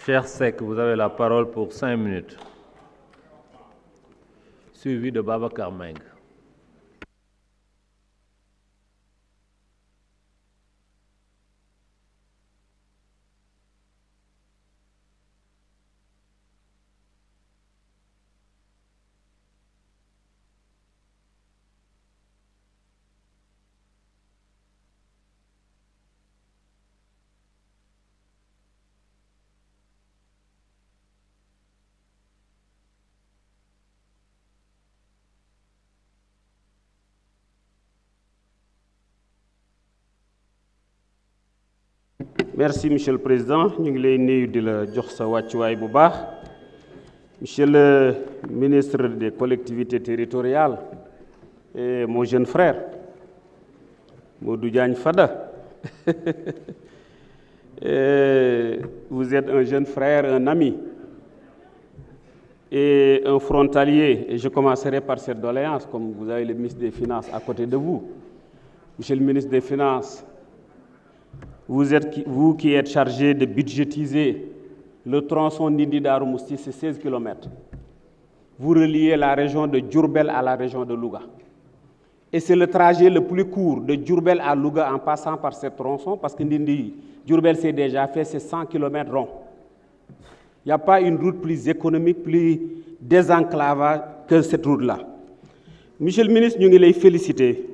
Cher Seck, vous avez la parole pour 5 minutes. Suivi de Babacar Meng. Merci, Monsieur le Président. Nous Monsieur le ministre des collectivités territoriales et mon jeune frère, Modou Diagne Fada. Vous êtes un jeune frère, un ami et un frontalier. Et je commencerai par cette doléance, comme vous avez le ministre des Finances à côté de vous. Monsieur le ministre des Finances, vous qui êtes chargé de budgétiser le tronçon Ndindi-Darou-Mousty, c'est 16 km. Vous reliez la région de Diourbel à la région de Louga. Et c'est le trajet le plus court de Diourbel à Louga en passant par ce tronçon, parce que Diourbel s'est déjà fait, c'est 100 km rond. Il n'y a pas une route plus économique, plus désenclavée que cette route-là. Monsieur le ministre, nous voulons féliciter.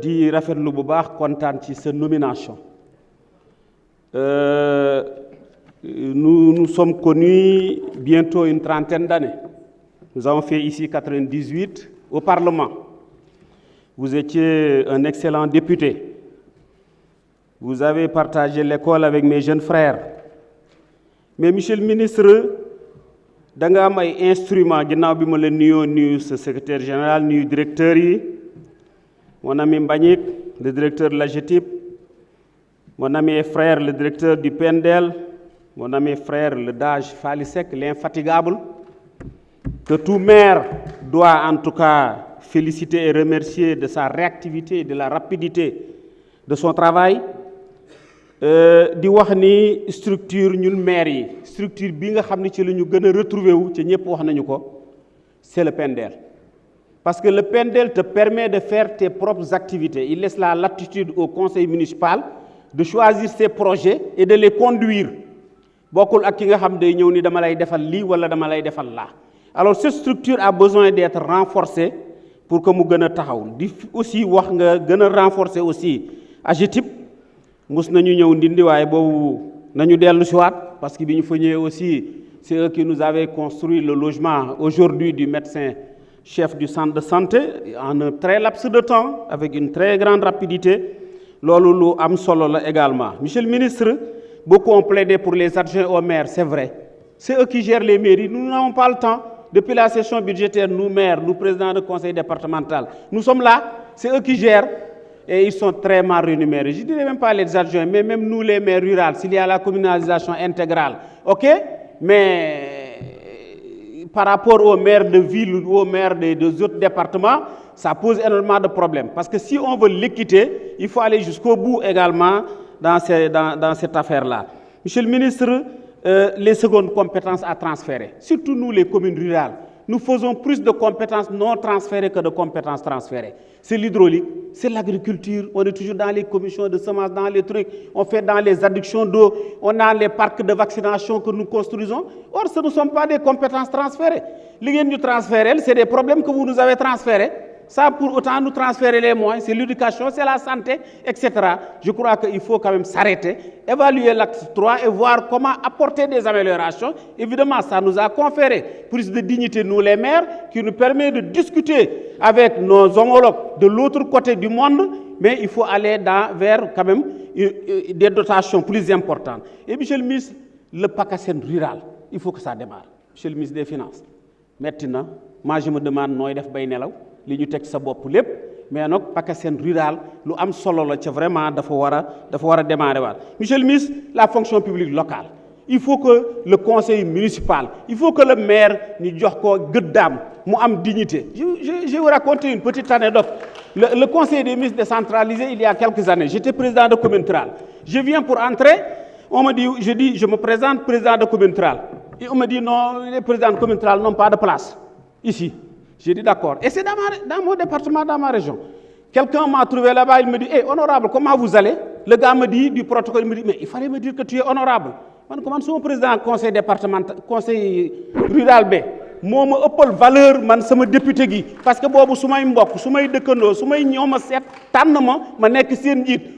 Di rafetlu bu baax kontaan ci sa nomination. Nous sommes connus bientôt une trentaine d'années. Nous avons fait ici 98 au Parlement. Vous étiez un excellent député. Vous avez partagé l'école avec mes jeunes frères. Mais monsieur le ministre, da nga am ay instruments ginnaaw bi ma la nuyu ce secrétaire général nuyu directeur yi. Mon ami Mbagnick, le directeur de la GTIP, mon ami et frère, le directeur du PNDL, mon ami et frère, le DAGE Falisek, l'infatigable, que tout maire doit en tout cas féliciter et remercier de sa réactivité et de la rapidité de son travail. Di wax ni structure ñun maire yi structure bi nga xamni ci lañu gëna retrouver wu ci ñepp wax nañu ko c'est le PNDL. Parce que le PNDL te permet de faire tes propres activités. Il laisse la latitude au conseil municipal de choisir ses projets et de les conduire. Bokul ak ki nga xam day ñëw ni dama lay defal li wala dama lay defal la. Alors cette structure a besoin d'être renforcée pour que mu gëna taxaw. Di aussi wax nga gëna renforcer aussi AGETIP. Mus nañu ñëw Ndindi waye bobu nañu dellu ci waat parce que biñu fa ñëwé aussi c'est eux qui nous avaient construit le logement aujourd'hui du médecin chef du centre de santé en un très laps de temps, avec une très grande rapidité. Lolo lu am solo la également. Monsieur le ministre, beaucoup ont plaidé pour les adjoints au maire, c'est vrai. C'est eux qui gèrent les mairies. Nous n'avons pas le temps. Depuis la session budgétaire, nous maires, nous présidents du conseil départemental, nous sommes là. C'est eux qui gèrent et ils sont très mal rémunérés. Je ne dirais même pas les adjoints, mais même nous les maires ruraux, s'il y a la communalisation intégrale, ok? Mais par rapport aux maires de ville ou aux maires des autres départements, ça pose énormément de problèmes. Parce que si on veut l'équité, il faut aller jusqu'au bout également dans cette affaire-là. Monsieur le ministre, les secondes compétences à transférer, surtout nous les communes rurales, nous faisons plus de compétences non transférées que de compétences transférées. C'est l'hydraulique, c'est l'agriculture, on est toujours dans les commissions de semences, dans les trucs, on fait dans les adductions d'eau, on a les parcs de vaccination que nous construisons. Or, ce ne sont pas des compétences transférées. Les gens nous transférés, c'est des problèmes que vous nous avez transférés. Ça, pour autant, nous transférer les moyens, c'est l'éducation, c'est la santé, etc. Je crois qu'il faut quand même s'arrêter, évaluer l'acte 3 et voir comment apporter des améliorations. Évidemment, ça nous a conféré plus de dignité, nous les maires, qui nous permet de discuter avec nos homologues de l'autre côté du monde, mais il faut aller vers quand même des dotations plus importantes. Et monsieur le ministre, le PACASEN rural, il faut que ça démarre. Monsieur le ministre des Finances, maintenant, moi je me demande, nous devons faire li ñu tek sa bop lepp mais nak PACASEN rural lu am solo la ci vraiment dafa wara démarrer waat. Monsieur le ministre, la fonction publique locale, il faut que le conseil municipal, il faut que le maire ñu jox ko gëddam mu am dignité. Je vais vous raconter une petite anecdote. Le conseil des ministres décentralisé il y a quelques années, j'étais président de commune rurale. Je viens pour entrer, On me dit, je me présente président de commune rurale. Et on me dit non, les présidents de commune rurale n'ont pas de place ici. J'ai dit d'accord. Et c'est dans mon département, dans ma région. Quelqu'un m'a trouvé là-bas, il me dit, hey, honorable, comment vous allez? Le gars me dit, du protocole, il me dit, mais il fallait me dire que tu es honorable. Comment je suis président du conseil départemental, conseil rural B? Moi, je suis valeur, man, c'est mon député. Gi. Parce que si je suis un mbok, si je suis un dëkkandoo, si je suis un set,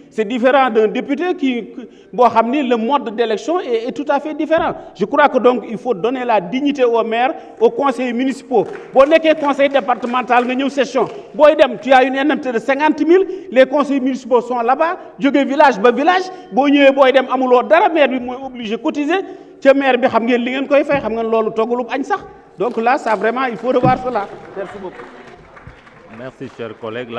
c'est différent d'un député qui, le mode d'élection est tout à fait différent. Je crois que donc il faut donner la dignité aux maires, aux conseillers municipaux. Si vous êtes conseil départemental, vous session. Tu as une indemnité de 50 000, les conseillers municipaux sont là-bas, du village à village. Si vous êtes maire est obligé de cotiser. Le maire bi xam ngeen li ngeen koy fay xam ngeen loolu toggalub añ sax donc là ça vraiment il faut revoir cela. Merci beaucoup. Merci, chers collègues.